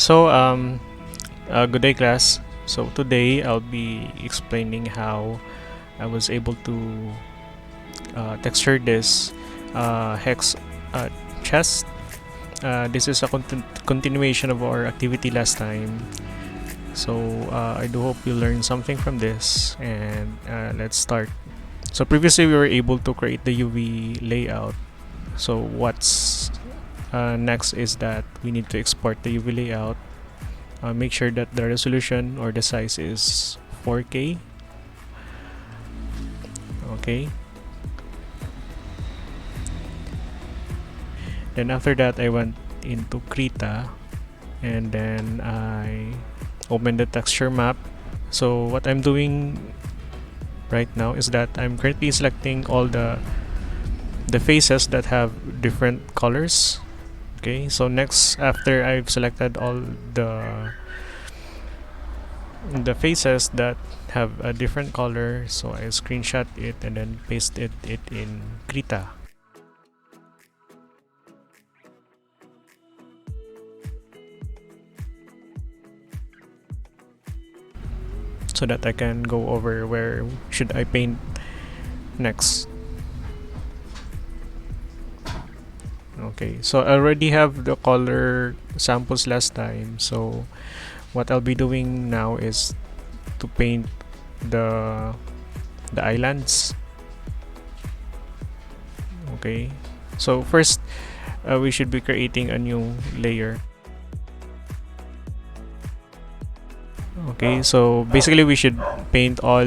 Good day, class. So today I'll be explaining how I was able to texture this hex chest. This is a continuation of our activity last time. So I do hope you learned something from this, and let's start. So previously we were able to create the UV layout. So what's next is that we need to export the UV layout. Make sure that the resolution or the size is 4K. Okay. Then after that, I went into Krita, and then I opened the texture map. So what I'm doing right now is that I'm currently selecting all the faces that have different colors. Okay, so next, after I've selected all the faces that have a different color, so I screenshot it and then pasted it in Krita. So that I can go over where should I paint next. Okay, so I already have the color samples last time, so what I'll be doing now is to paint the islands. Okay, so first we should be creating a new layer. Okay, so basically we should paint all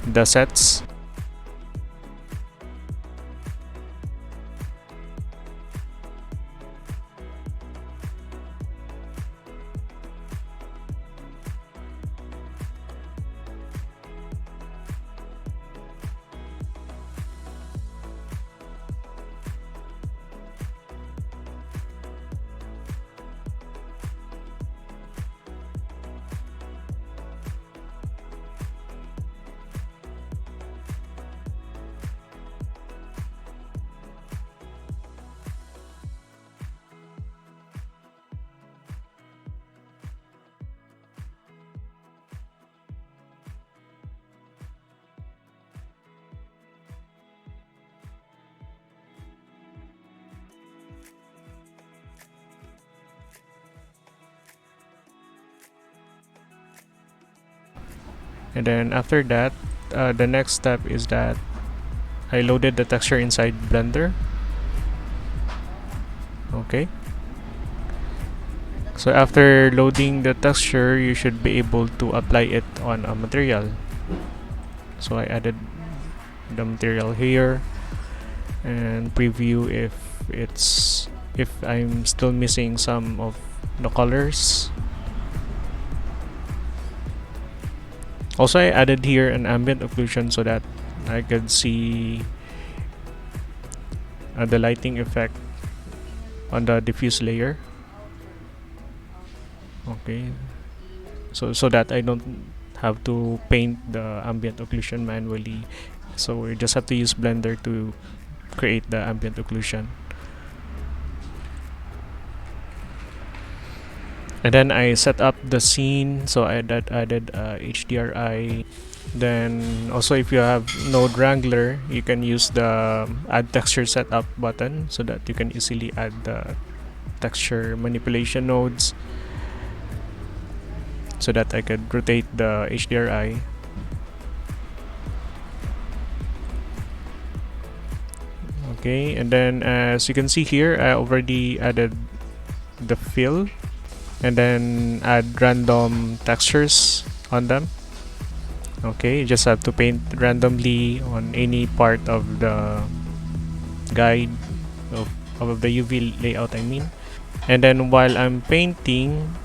the sets. And then after that, the next step is that I loaded the texture inside Blender. Okay, so after loading the texture, you should be able to apply it on a material. So I added the material here and preview if I'm still missing some of the colors. Also, I added here an ambient occlusion so that I could see the lighting effect on the diffuse layer. Okay, so that I don't have to paint the ambient occlusion manually. So we just have to use Blender to create the ambient occlusion. And then I set up the scene, so I added HDRI. Then also, if you have Node Wrangler, you can use the add texture setup button so that you can easily add the texture manipulation nodes so that I could rotate the HDRI. Okay, and then as you can see here, I already added the fill and then add random textures on them. Okay, you just have to paint randomly on any part of the guide of the UV layout, I mean. And then while I'm painting,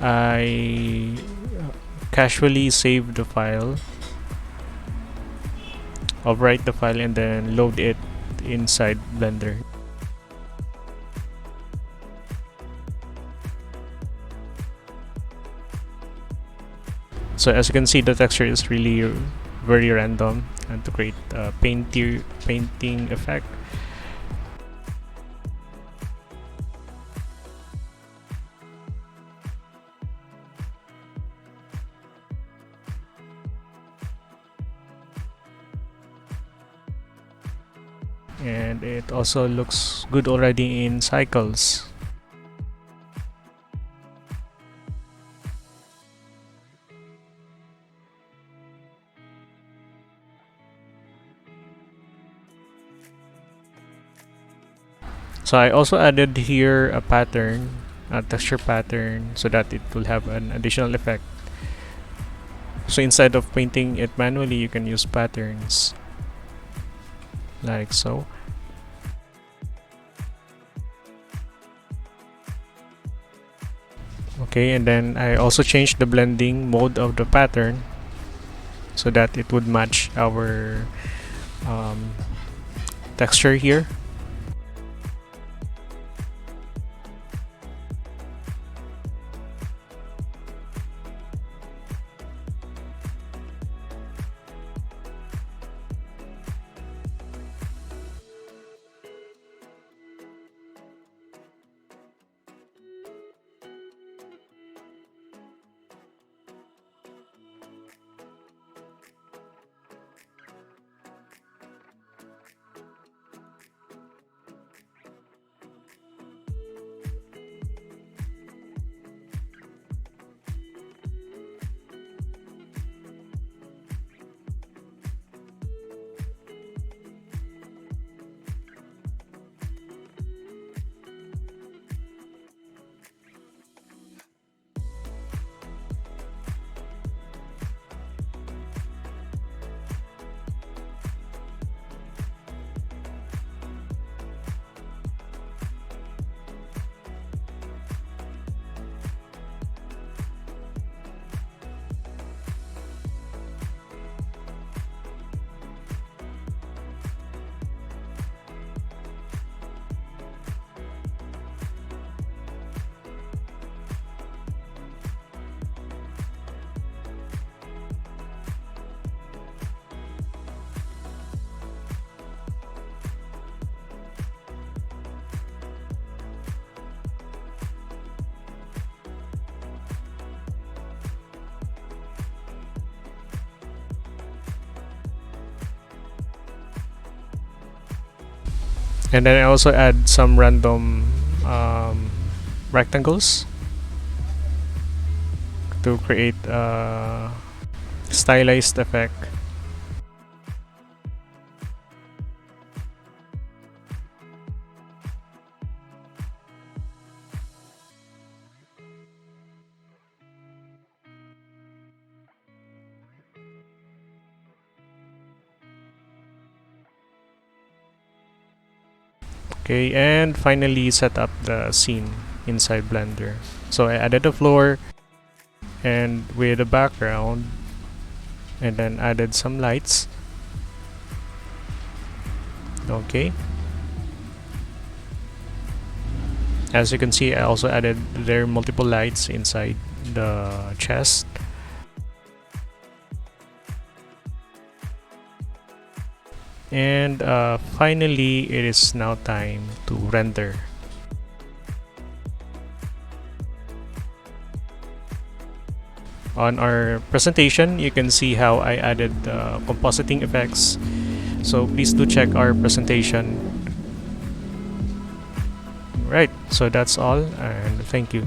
I casually save the file, overwrite the file, and then load it inside Blender. So as you can see, the texture is really very random, and to create a painting effect. and it also looks good already in cycles. So I also added here a pattern, a texture pattern, so that it will have an additional effect. So instead of painting it manually, you can use patterns like so. Okay, and then I also changed the blending mode of the pattern so that it would match our um, texture here. And then I also add some random rectangles to create a stylized effect. Okay, and finally set up the scene inside Blender. So I added a floor and with a background, and then added some lights. Okay. As you can see, I also added there multiple lights inside the chest. And finally, it is now time to render. On our presentation, you can see how I added compositing effects. So please do check our presentation. Right, so that's all, and thank you.